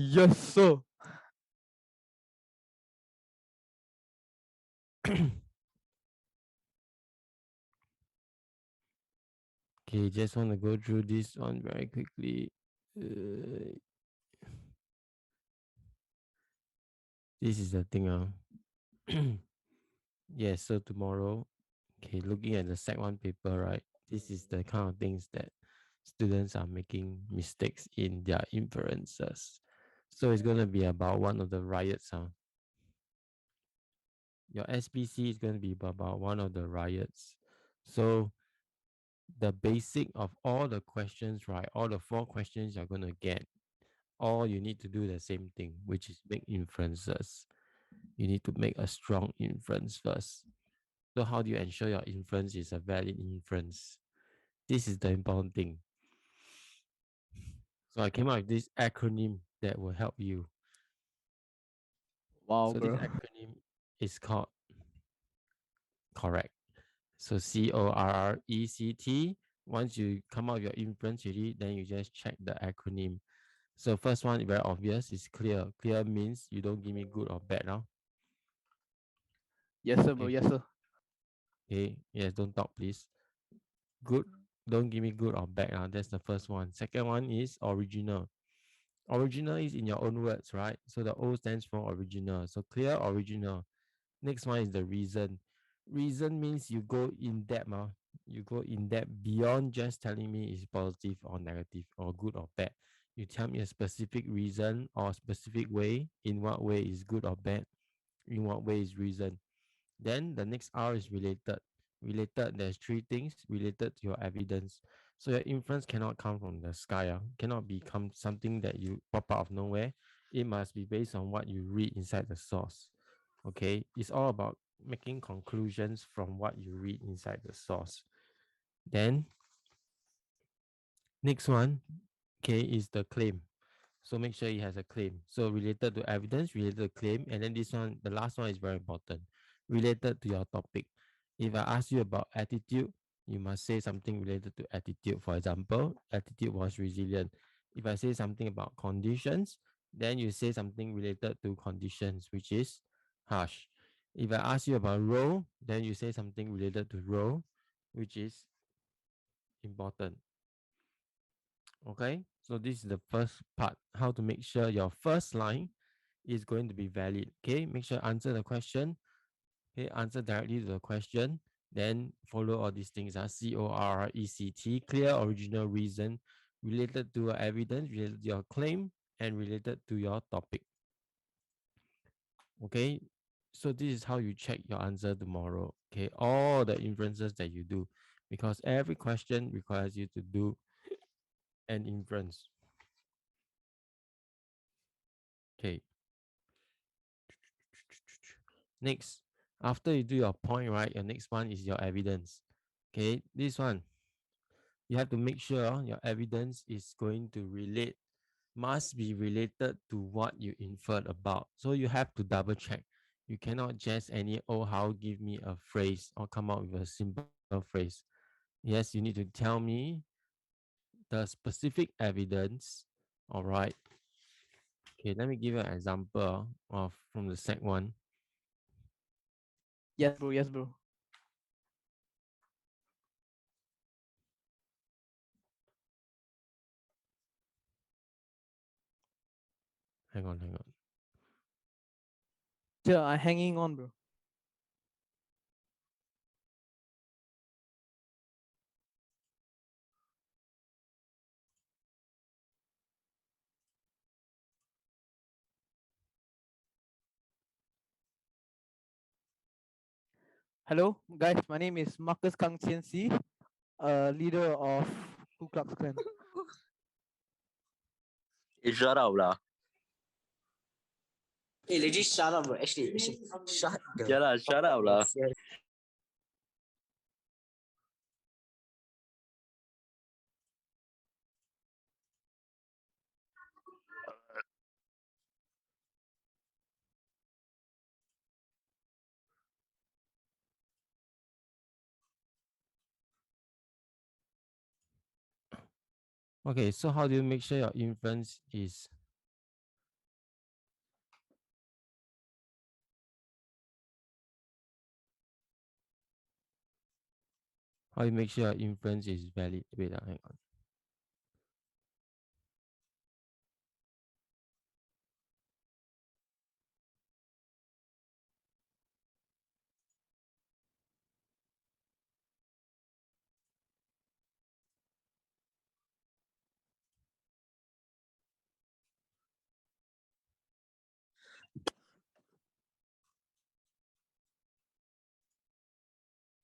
Yes, sir. Okay, just want to go through this one very quickly. This is the thing. Yes, so tomorrow, okay, looking at the Sec 1 paper, right? This is the kind of things that students are making mistakes in their inferences. So it's going to be about one of the riots. Your SPC is going to be about one of the riots. So the basic of all the questions, right? All the 4 questions you're going to get, all you need to do the same thing, which is make inferences. You need to make a strong inference first. So how do you ensure your inference is a valid inference? This is the important thing. So I came up with this acronym that will help you. Wow, So this bro. acronym is called correct. So CORRECT. Once you come out with your inference already, then you just check the acronym. So first one, very obvious, is clear. Clear means you don't give me good or bad now. Yes, sir, bro. Okay. Yes, sir. Okay. Yes, don't talk, please. Good. Don't give me good or bad now. That's the first one. Second one is original. Original is in your own words, right? So the O stands for original. So clear, original. Next one is the reason. Reason means you go in depth. You go in depth beyond just telling me is positive or negative or good or bad. You tell me a specific reason or specific way. In what way is good or bad? In what way is reason? Then the next R is related. Related, there's 3 things related to your evidence. So your inference cannot come from the sky, cannot become something that you pop out of nowhere. It must be based on what you read inside the source. Okay, it's all about making conclusions from what you read inside the source. Then next one, okay, is the claim. So make sure it has a claim. So related to evidence, related to claim, and then this one, the last one is very important, related to your topic. If I ask you about attitude, you must say something related to attitude. For example, attitude was resilient. If I say something about conditions, then you say something related to conditions, which is harsh. If I ask you about role, then you say something related to role, which is important. Okay, so this is the first part, how to make sure your first line is going to be valid. Okay, make sure answer the question. Okay, answer directly to the question. Then follow all these things. CORRECT, clear, original, reason, related to your evidence, related to your claim, and related to your topic. Okay, so this is how you check your answer tomorrow. Okay, all the inferences that you do, because every question requires you to do an inference. Okay. Next, after you do your point, right, your next one is your evidence. Okay, this one, you have to make sure your evidence is going to relate, must be related to what you inferred about. So you have to double check. You cannot just any oh how give me a phrase or come out with a simple phrase. Yes, you need to tell me the specific evidence. All right. Okay, let me give you an example of from the sec one. Yes, bro. Yes, bro. Hang on, hang on. Yeah, I'm hanging on, bro. Hello, guys. My name is Marcus Kang Qian Si, leader of Ku Klux Klan. Hey, shut up lah. Hey, legit shut up, bro. Actually, shut the Yeah lah, shut up lah. Okay, so how do you make sure your inference is How you make sure your inference is valid? Wait, hang on.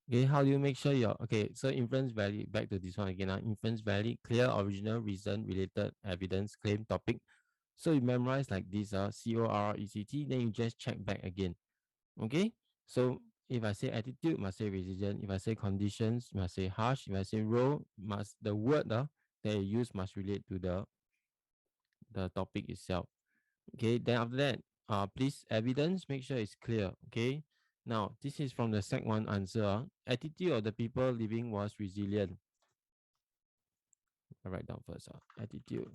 Okay, how do you make sure your okay? So inference valid, back to this one again. Inference valid, clear, original, reason, related, evidence, claim, topic. So you memorize like this, CORRECT, then you just check back again. Okay, so if I say attitude, must say resilient. If I say conditions, must say harsh. If I say role, must the word that you use must relate to the topic itself. Okay, then after that, please evidence, make sure it's clear. Okay, now this is from the sec 1 answer. Attitude of the people living was resilient. I write down first. Attitude.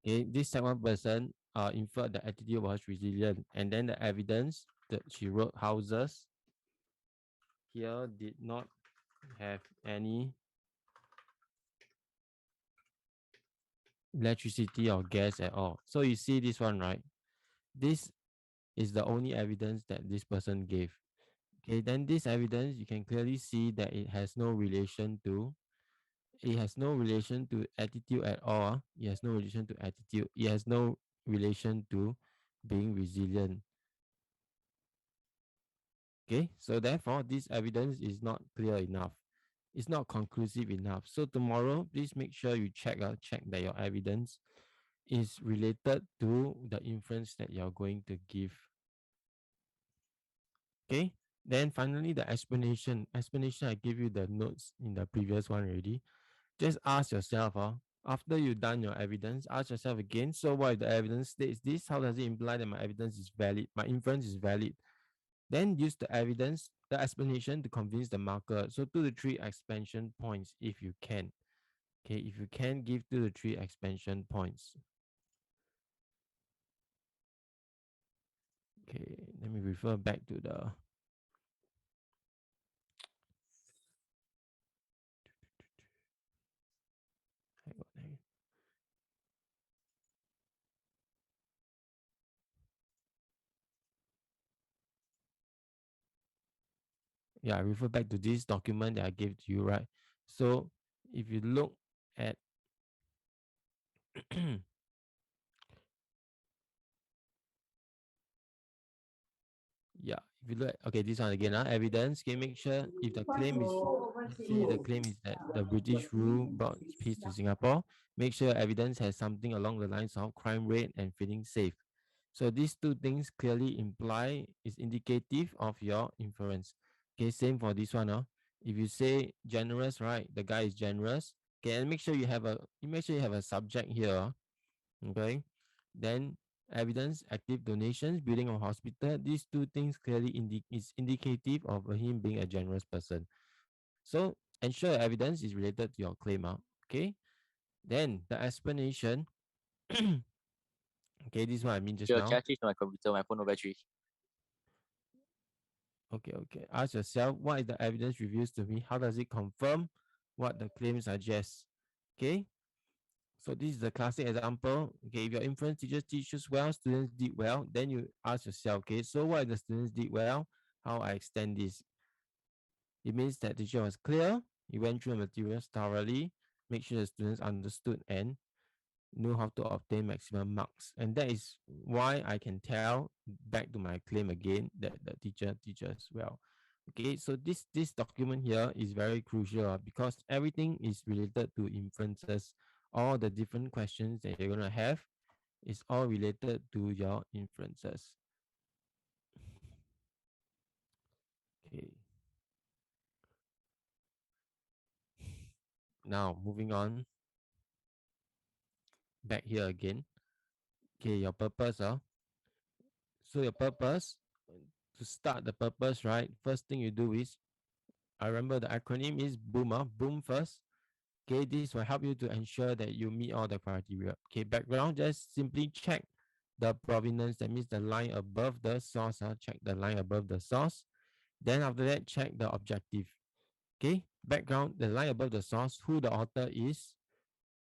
Okay, this sec 1 person inferred the attitude was resilient, and then the evidence that she wrote houses here did not have any electricity or gas at all. So you see this one, right? This is the only evidence that this person gave. Okay, then this evidence you can clearly see that it has no relation to attitude at all. It has no relation to attitude. It has no relation to being resilient. Okay, so therefore this evidence is not clear enough. It's not conclusive enough. So tomorrow, please make sure you check that your evidence is related to the inference that you're going to give. Okay, then finally the explanation. I gave you the notes in the previous one already. Just ask yourself, after you've done your evidence, ask yourself again, so what if the evidence states this? How does it imply that my evidence is valid? My inference is valid? Then use the explanation to convince the marker. So 2 to 3 expansion points if you can. Okay, if you can, give 2 to 3 expansion points. Okay, let me refer back to the I refer back to this document that I gave to you, right? So if you look at yeah, if you look at, okay, this one again, evidence. Can make sure if the claim is, see, the claim is that the British rule brought peace to Singapore. Make sure evidence has something along the lines of crime rate and feeling safe. So these two things clearly imply is indicative of your inference. Okay, same for this one. If you say generous, right? The guy is generous. Okay, and make sure you have a subject here. Okay, then evidence, active donations, building a hospital. These two things clearly is indicative of him being a generous person. So ensure evidence is related to your claim. Okay, then the explanation. Okay, this is what I mean just Yo, now. can I change my computer? My phone no battery. Okay. Ask yourself, what is the evidence reveals to me? How does it confirm what the claim suggests? Okay. So this is the classic example. Okay, if your inference teacher teaches well, students did well, then you ask yourself, okay, so what if the students did well? How I extend this? It means that the teacher was clear, he went through the materials thoroughly, make sure the students understood and knew how to obtain maximum marks. And that is why I can tell, back to my claim again, that the teacher teaches well. Okay, so this document here is very crucial because everything is related to inferences. All the different questions that you're gonna have is all related to your inferences. Okay. Now moving on back here again. Okay, your purpose. So your purpose, to start the purpose, right? First thing you do is, I remember the acronym is BOOM. Boom first. Okay, this will help you to ensure that you meet all the criteria. Okay, background, just simply check the provenance. That means the line above the source. Check the line above the source. Then after that, check the objective. Okay, background, the line above the source, who the author is,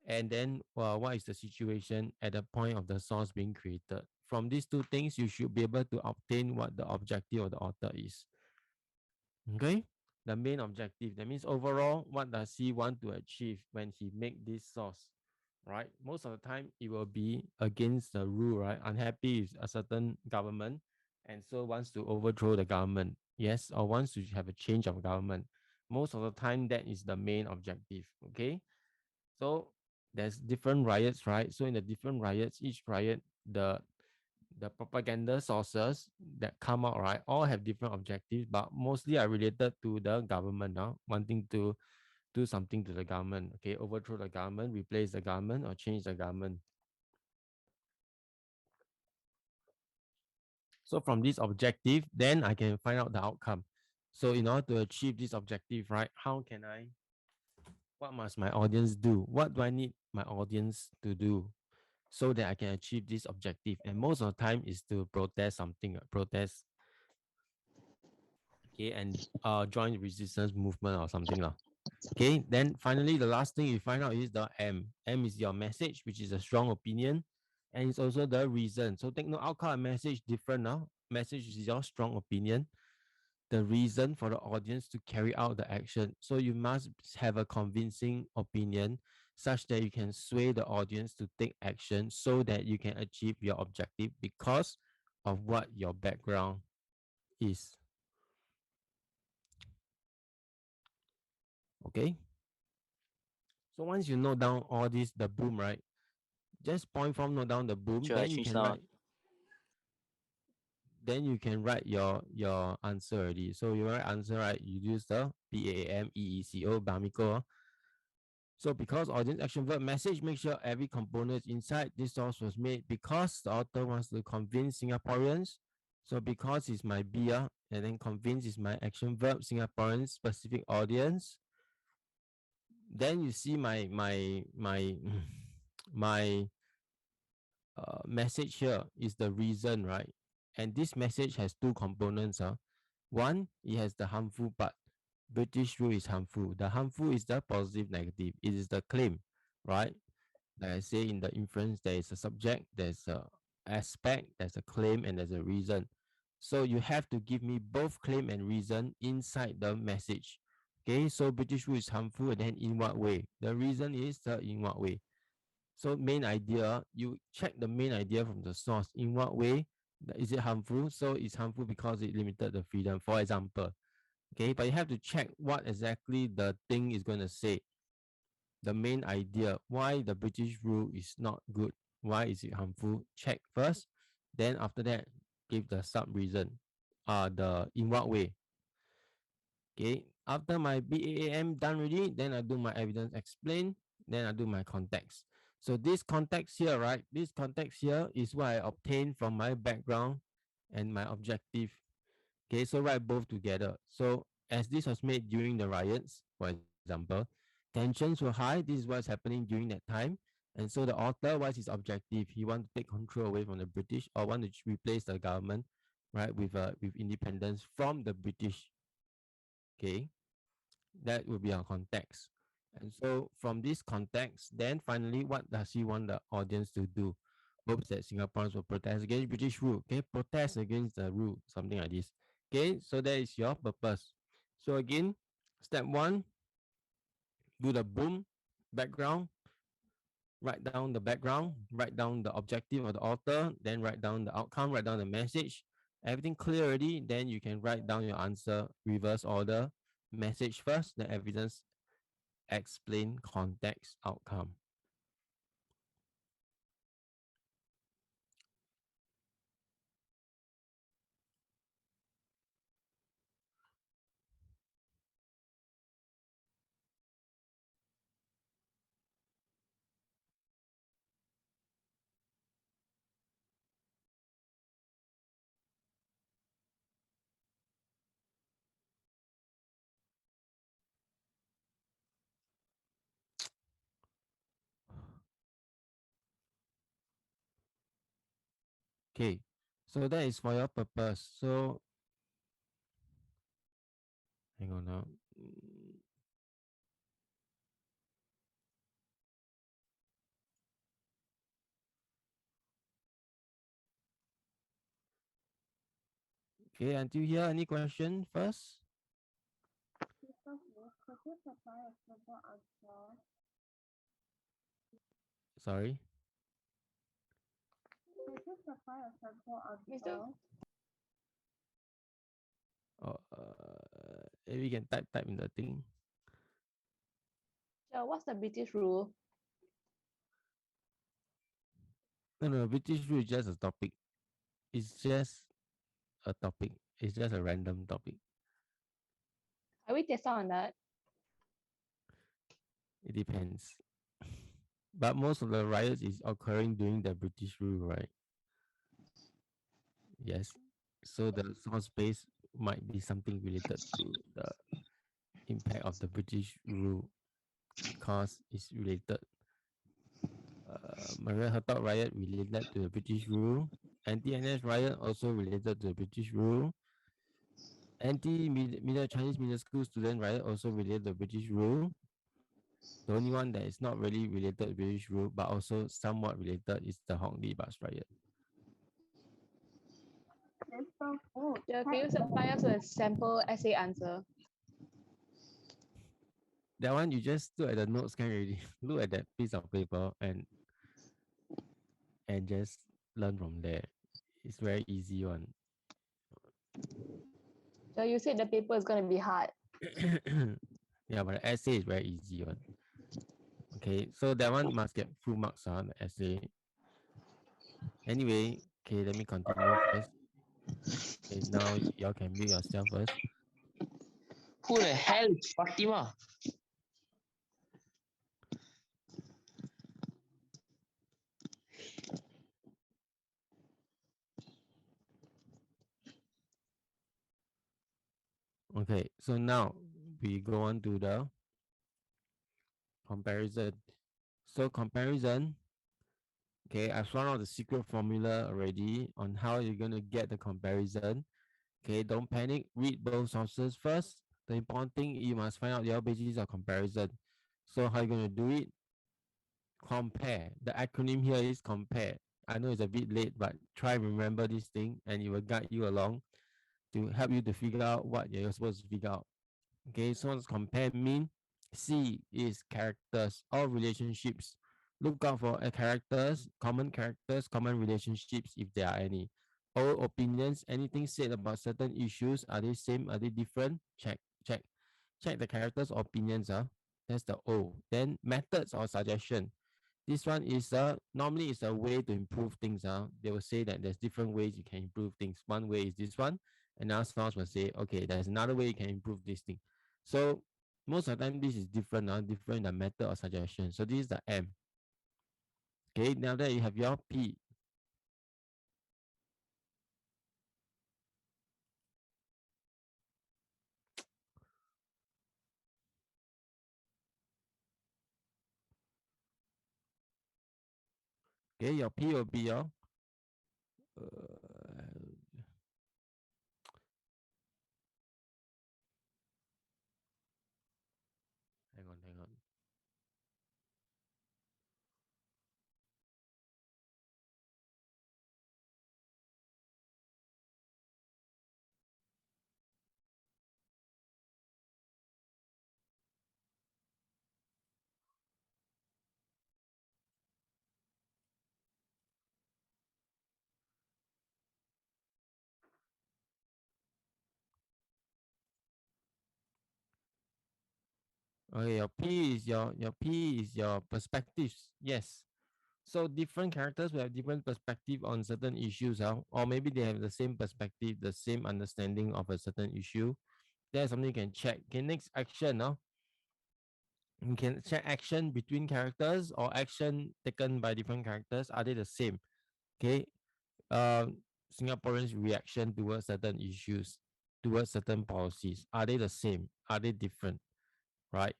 and then what is the situation at the point of the source being created. From these two things, you should be able to obtain what the objective of the author is. Okay, the main objective. That means overall, what does he want to achieve when he make this source, right? Most of the time, it will be against the rule, right? Unhappy with a certain government, and so wants to overthrow the government. Yes, or wants to have a change of government. Most of the time, that is the main objective. Okay, so there's different riots, right? So in the different riots, each riot, the propaganda sources that come out, right, all have different objectives, but mostly are related to the government, wanting to do something to the government, okay, overthrow the government, replace the government, or change the government. So from this objective, then I can find out the outcome. So in order to achieve this objective, right, what must my audience do? What do I need my audience to do so that I can achieve this objective? And most of the time is to protest something, protest, okay, and join resistance movement or something lah. Okay, then finally the last thing you find out is the M. M is your message, which is a strong opinion, and it's also the reason. So take note, outcome and message different now. Message is your strong opinion, the reason for the audience to carry out the action. So you must have a convincing opinion such that you can sway the audience to take action so that you can achieve your objective because of what your background is. Okay. So once you note down all this, the boom, right? Just point form, note down the boom. Sure, I change now. Then you can write your answer already. So you write answer, right? You use the BAMEECO, BAMICO. So because audience action verb message, make sure every component inside this source was made because the author wants to convince Singaporeans. So because it's my B, and then convince is my action verb, Singaporean specific audience. Then you see my message here is the reason, right? And this message has two components. One, it has the harmful part. British rule is harmful. The harmful is the positive, negative. It is the claim, right? Like I say in the inference, there is a subject, there's a aspect, there's a claim, and there's a reason. So you have to give me both claim and reason inside the message. Okay, so British rule is harmful, and then in what way? The reason is the in what way. So main idea, you check the main idea from the source. In what way is it harmful? So it's harmful because it limited the freedom, for example. Okay, but you have to check what exactly the thing is going to say. The main idea, why the British rule is not good. Why is it harmful? Check first. Then after that, give the sub reason. The in what way. Okay, after my BAAM done already, then I do my evidence explain, then I do my context. So this context here, right? This context here is what I obtained from my background and my objective. Okay, so write both together. So as this was made during the riots, for example, tensions were high. This is what's happening during that time. And so the author, what's his objective? He want to take control away from the British or want to replace the government, right, with independence from the British. Okay, that will be our context. And so from this context, then finally, what does he want the audience to do? Hopes that Singaporeans will protest against British rule. Okay, protest against the rule, something like this. Okay, so that is your purpose. So again, step one, do the boom background, write down the background, write down the objective of the author, then write down the outcome, write down the message. Everything clear already, then you can write down your answer, reverse order, message first, the evidence, explain, context, outcome. Okay, so that is for your purpose. So hang on now. Okay, until here, any question first? Sorry. Mister, Maybe you can type in the thing. what's the British rule? No, British rule is just a topic. It's just a topic. It's just a random topic. Are we tested on that? It depends. But most of the riots is occurring during the British rule, right? Yes. So the source base might be something related to the impact of the British rule because it's related. Maria Hertog riot related to the British rule. Anti-NS riot also related to the British rule. Anti-middle Chinese middle school student riot also related to the British rule. The only one that is not really related to British rule but also somewhat related is the Hong Lee bus riot. Yeah, can you supply us with a sample essay answer? That one you just look at the notes can already look at that piece of paper and just learn from there. It's very easy one. So you said the paper is gonna be hard. Yeah, but the essay is very easy one. Okay, so that one must get full marks on the essay. Anyway, okay, let me continue first. Okay, now y'all can mute yourself first. Who the hell is Fatima? Okay, so now we go on to the comparison. So comparison, okay, I found out the secret formula already on how you're going to get the comparison. Okay, don't panic. Read both sources first. The important thing, you must find out your basis of comparison. So how you going to do it? Compare. The acronym here is compare. I know it's a bit late, but try and remember this thing and it will guide you along to help you to figure out what you're supposed to figure out. Okay, so what's compare mean? C is characters or relationships. Look out for characters, common relationships if there are any. Or opinions, anything said about certain issues, are they same, are they different? Check the characters or opinions. That's the O. Then methods or suggestion. This one is normally it's a way to improve things. They will say that there's different ways you can improve things. One way is this one, and now someone will say, okay, there's another way you can improve this thing. So most of the time this is different, different the method or suggestion. So this is the M. Okay, now that you have your P. Okay, your P will be your hang on. Okay, your P is your perspectives. Yes. So different characters will have different perspective on certain issues, or maybe they have the same perspective, the same understanding of a certain issue. That's something you can check. Okay, next action. You can check action between characters or action taken by different characters. Are they the same? Okay. Singaporeans' reaction towards certain issues, towards certain policies. Are they the same? Are they different? Right?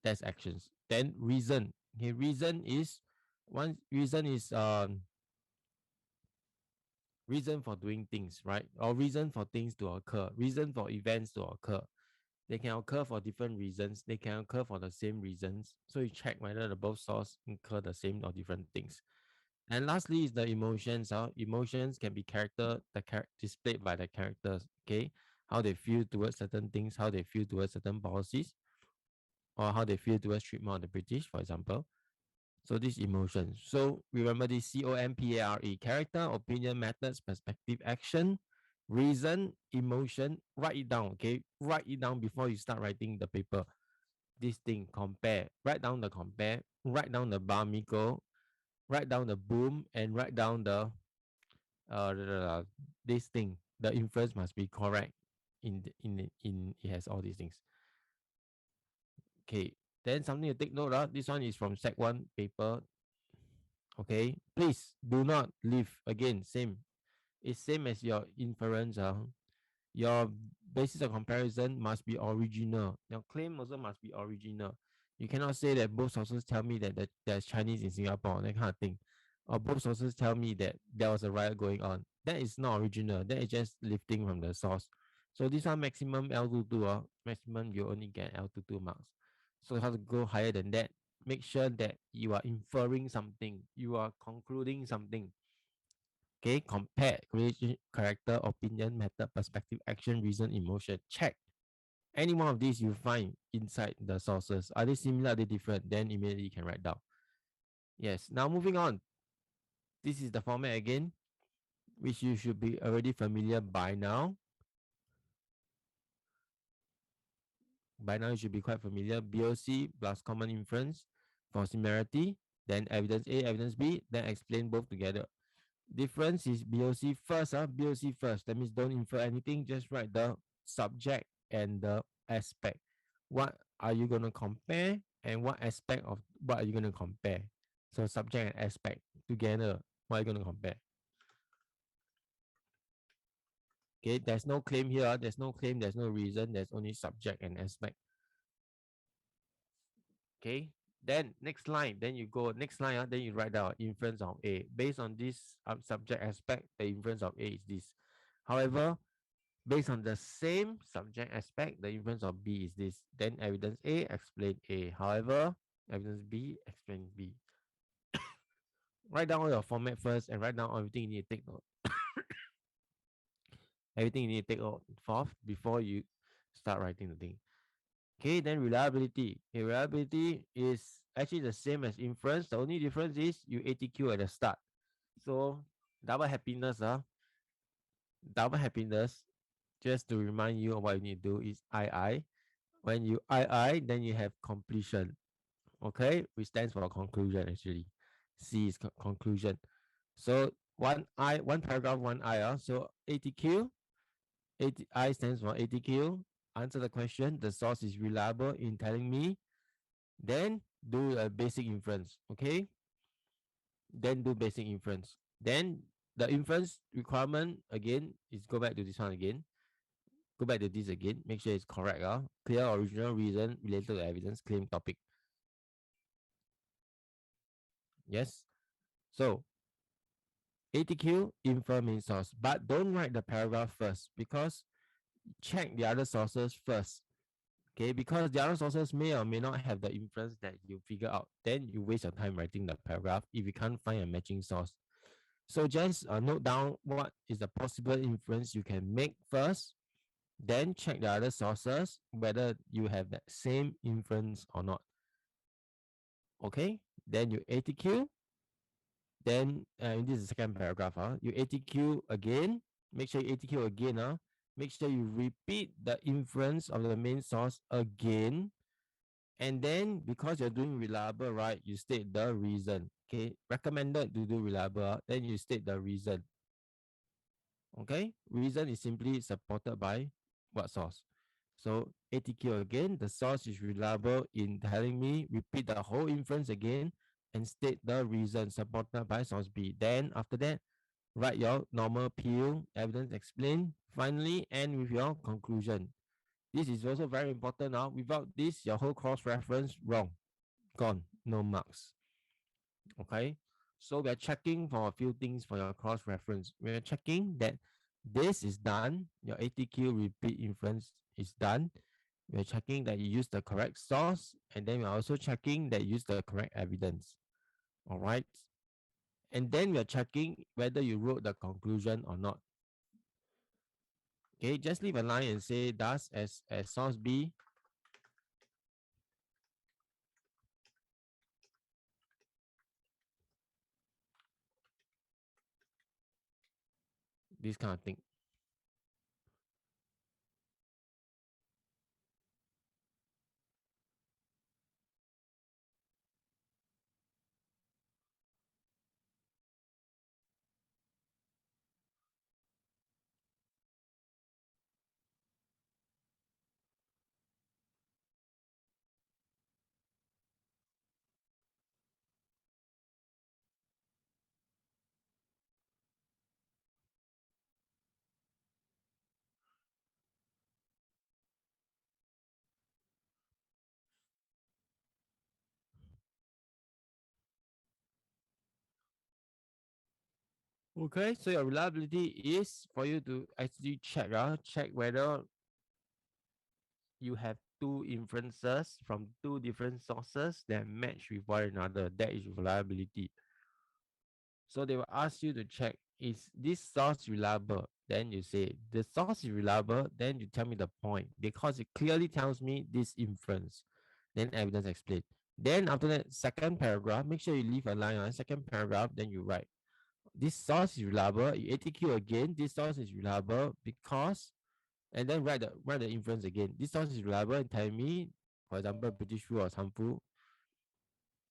That's actions. Then reason. Okay, reason is reason for doing things, right? Or reason for things to occur, reason for events to occur. They can occur for different reasons. They can occur for the same reasons. So you check whether the both source incur the same or different things. And lastly is the emotions. Emotions can be displayed by the characters. Okay, how they feel towards certain things, how they feel towards certain policies, or how they feel towards treatment of the British, for example. So this emotions. So remember this COMPARE: character, opinion, methods, perspective, action, reason, emotion. Write it down. Okay, write it down before you start writing the paper. This thing compare. Write down the compare. Write down the barmico. Write down the boom, and write down this thing. The inference must be correct. In it has all these things. Okay. Then something to take note of. This one is from Sec 1 paper. Okay. Please do not leave. Again, same. It's same as your inference. Your basis of comparison must be original. Your claim also must be original. You cannot say that both sources tell me that there's Chinese in Singapore, that kind of thing. Or both sources tell me that there was a riot going on. That is not original. That is just lifting from the source. So this one maximum L22, maximum you only get L22 marks. So how to go higher than that? Make sure that you are inferring something. You are concluding something. Okay, compare creation, character, opinion, method, perspective, action, reason, emotion. Check. Any one of these you find inside the sources. Are they similar? Are they different? Then immediately you can write down. Yes. Now moving on. This is the format again, which you should be already familiar by now. By now you should be quite familiar. BOC plus common inference for similarity. Then evidence A, evidence B. Then explain both together. Difference is BOC first. BOC first. That means don't infer anything. Just write the subject and the aspect. What are you going to compare, and what aspect of what are you going to compare? So subject and aspect together. What are you going to compare? Okay, there's no claim here. There's no claim. There's no reason. There's only subject and aspect. Okay. Then next line, then you go next line, then you write down inference of A. Based on this subject aspect, the inference of A is this. However, based on the same subject aspect, the inference of B is this. Then evidence A, explain A. However, evidence B, explain B. Write down all your format first and write down everything you need to take note. Everything you need to take note of before you start writing the thing. Okay, then reliability. Okay, reliability is actually the same as inference. The only difference is you ATQ at the start. So double happiness, double happiness. Just to remind you of what you need to do is II. When you II, then you have completion. Okay, which stands for conclusion actually. C is conclusion. So one paragraph, one I. So ATQ, I stands for ATQ. Answer the question. The source is reliable in telling me. Then do a basic inference. Okay. Then do basic inference. Then the inference requirement again is go back to this one again. Go back to this again. Make sure it's correct. Clear original reason related to the evidence claim topic. Yes. So ATQ infer main source, but don't write the paragraph first because check the other sources first. Okay, because the other sources may or may not have the inference that you figure out. Then you waste your time writing the paragraph if you can't find a matching source. So just note down what is the possible inference you can make first. Then check the other sources whether you have that same inference or not. Okay, then you ATQ. Then this is the second paragraph. You ATQ again. Make sure you ATQ again. Make sure you repeat the inference of the main source again. And then because you're doing reliable, right, you state the reason. Okay, recommended to do reliable. Then you state the reason. Okay, reason is simply supported by what source. So ATQ again, the source is reliable in telling me, repeat the whole inference again and state the reason supported by source B. Then after that, write your normal PU, evidence explain. Finally, end with your conclusion. This is also very important now. Without this, your whole cross-reference wrong. Gone. No marks. Okay. So we are checking for a few things for your cross-reference. We are checking that this is done. Your ATQ repeat inference is done. We're checking that you use the correct source, and then we're also checking that you use the correct evidence. All right. And then we are checking whether you wrote the conclusion or not. Okay, just leave a line and say thus as source B this kind of thing. Okay, so your reliability is for you to actually check whether you have two inferences from two different sources that match with one another. That is reliability. So they will ask you to check, is this source reliable? Then you say the source is reliable, then you tell me the point because it clearly tells me this inference. Then evidence explain. Then after that, second paragraph, make sure you leave a line on second paragraph, then you write this source is reliable. You ATQ again, this source is reliable because, and then write the inference again. This source is reliable and tell me, for example, British rule or harmful.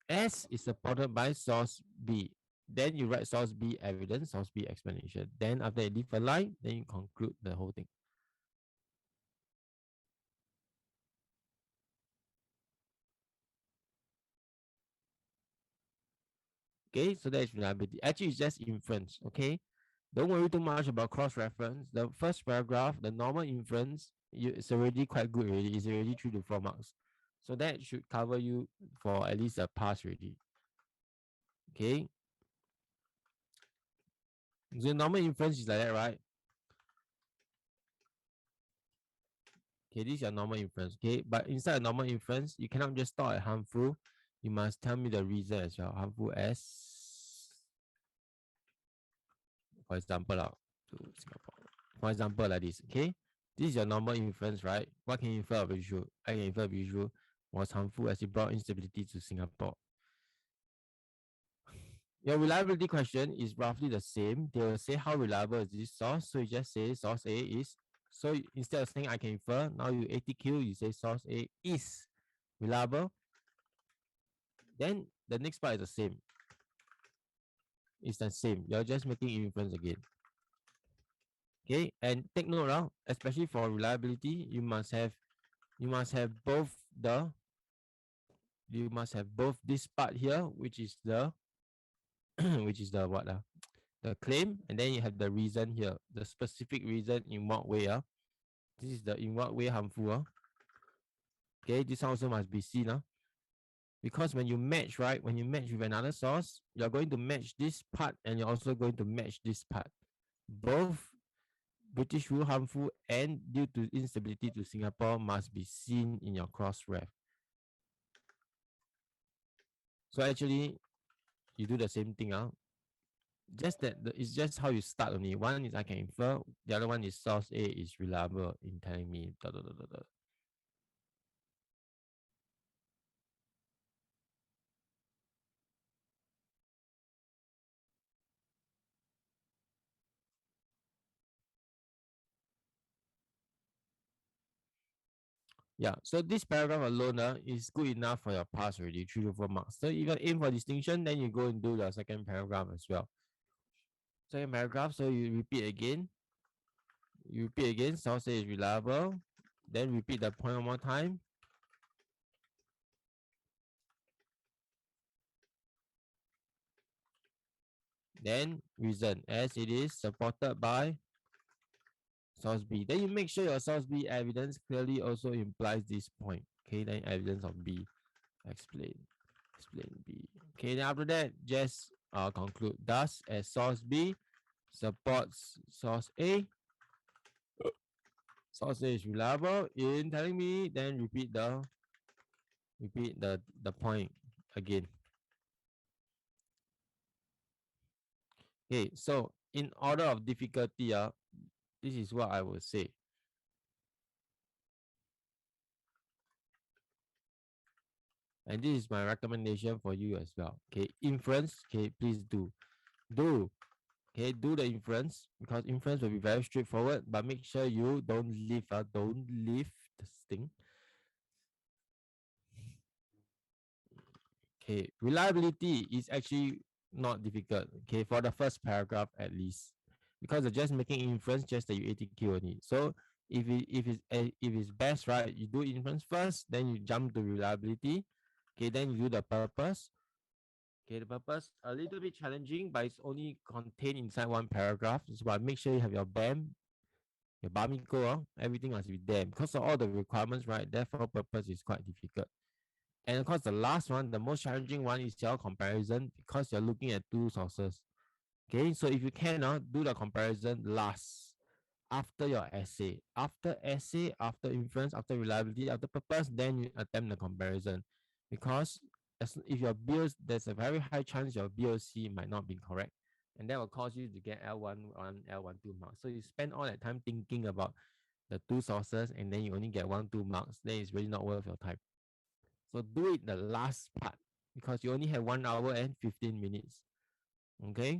S is supported by source B. Then you write source B evidence, source B explanation. Then after you leave a line, then you conclude the whole thing. Okay, so that is reliability. Actually, it's just inference. Okay, don't worry too much about cross-reference. The first paragraph, the normal inference, it's already quite good already. It's already 3 to 4 marks. So that should cover you for at least a pass already. Okay. The normal inference is like that, right? Okay, this is your normal inference. Okay, but inside a normal inference, you cannot just start at harmful. You must tell me the reason as well. Harmful as, for example, to Singapore. For example, like this. Okay, this is your normal inference, right? What can you infer of visual? I can infer visual was harmful as it brought instability to Singapore. Your reliability question is roughly the same. They will say how reliable is this source. So you just say source A is. So instead of saying I can infer, now you ATQ, you say source A is reliable. Then the next part is the same. It's the same. You're just making inference again. Okay, and take note, especially for reliability, you must have both this part here, which is the what the claim, and then you have the reason here, the specific reason in what way. This is the in what way harmful. Okay, this also must be seen. Because when you match, right, when you match with another source, you're going to match this part and you're also going to match this part. Both British rule harmful and due to instability to Singapore must be seen in your cross-ref. So actually, you do the same thing. Just that it's just how you start only. One is I can infer, the other one is source A is reliable in telling me. Yeah, so this paragraph alone is good enough for your pass already, 3 to 4 marks. So if you aim for distinction, then you go and do the second paragraph as well. Second paragraph, so you repeat again. Source A is reliable. Then repeat the point one more time. Then reason, as it is supported by source B. Then you make sure your source B evidence clearly also implies this point. Okay, then evidence of B. Explain B. Okay, then after that, just conclude. Thus, as source B supports source A, source A is reliable in telling me, then repeat the point again. Okay, so in order of difficulty, this is what I would say. And this is my recommendation for you as well. Okay, inference. Okay, please do. Okay, do the inference because inference will be very straightforward. But make sure you don't leave this thing. Okay, reliability is actually not difficult. Okay, for the first paragraph at least, because they're just making inference just that you ATQ on it. So if it's best, right, you do inference first, then you jump to reliability. Okay, then you do the purpose. Okay, the purpose a little bit challenging, but it's only contained inside one paragraph. So but make sure you have your BAM, your Bamiko, everything must be there because of all the requirements, right? Therefore, purpose is quite difficult. And of course, the last one, the most challenging one is your comparison because you're looking at two sources. Okay, so if you cannot do the comparison last after your essay, after inference, after reliability, after purpose, then you attempt the comparison. Because if your BOC, there's a very high chance your BOC might not be correct. And that will cause you to get L1, L12 marks. So you spend all that time thinking about the two sources and then you only get 1, 2 marks, then it's really not worth your time. So do it the last part because you only have 1 hour and 15 minutes. Okay.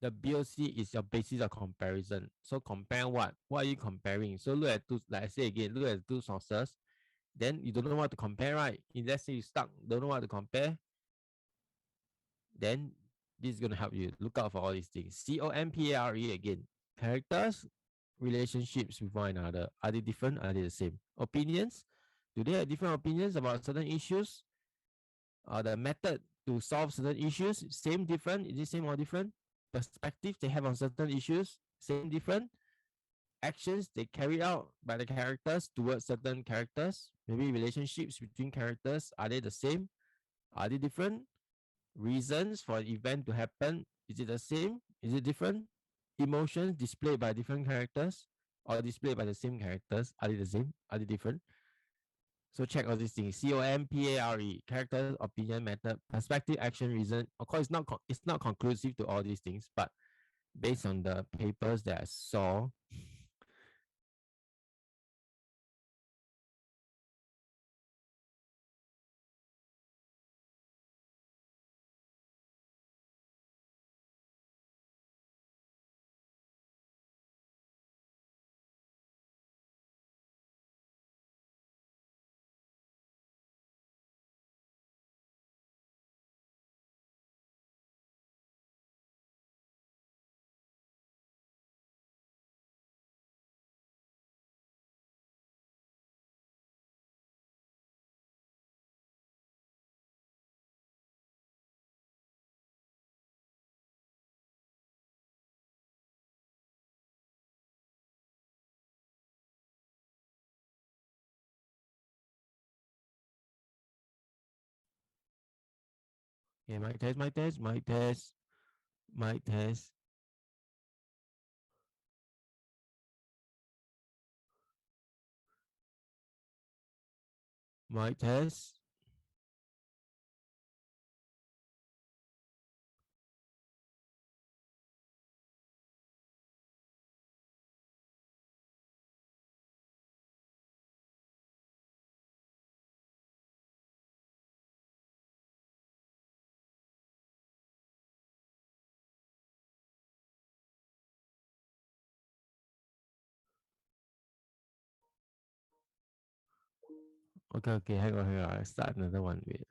The BOC is your basis of comparison. So compare what? What are you comparing? So look at two, like I say again, look at two sources. Then you don't know what to compare, right? If let's say you stuck, don't know what to compare, then this is going to help you. Look out for all these things. COMPARE again. Characters, relationships with one another. Are they different? Are they the same? Opinions. Do they have different opinions about certain issues? The method to solve certain issues, same, different? Is it same or different? Perspectives they have on certain issues, same, different? Actions they carry out by the characters towards certain characters, maybe relationships between characters, are they the same? Are they different? Reasons for an event to happen, is it the same? Is it different? Emotions displayed by different characters or displayed by the same characters, are they the same? Are they different? So check all these things. COMPARE, character, opinion, method, perspective, action, reason. Of course, it's not conclusive to all these things, but based on the papers that I saw, okay, mic test, mic test, mic test, mic test. Mic test. Okay, hang on. I start another one. Wait.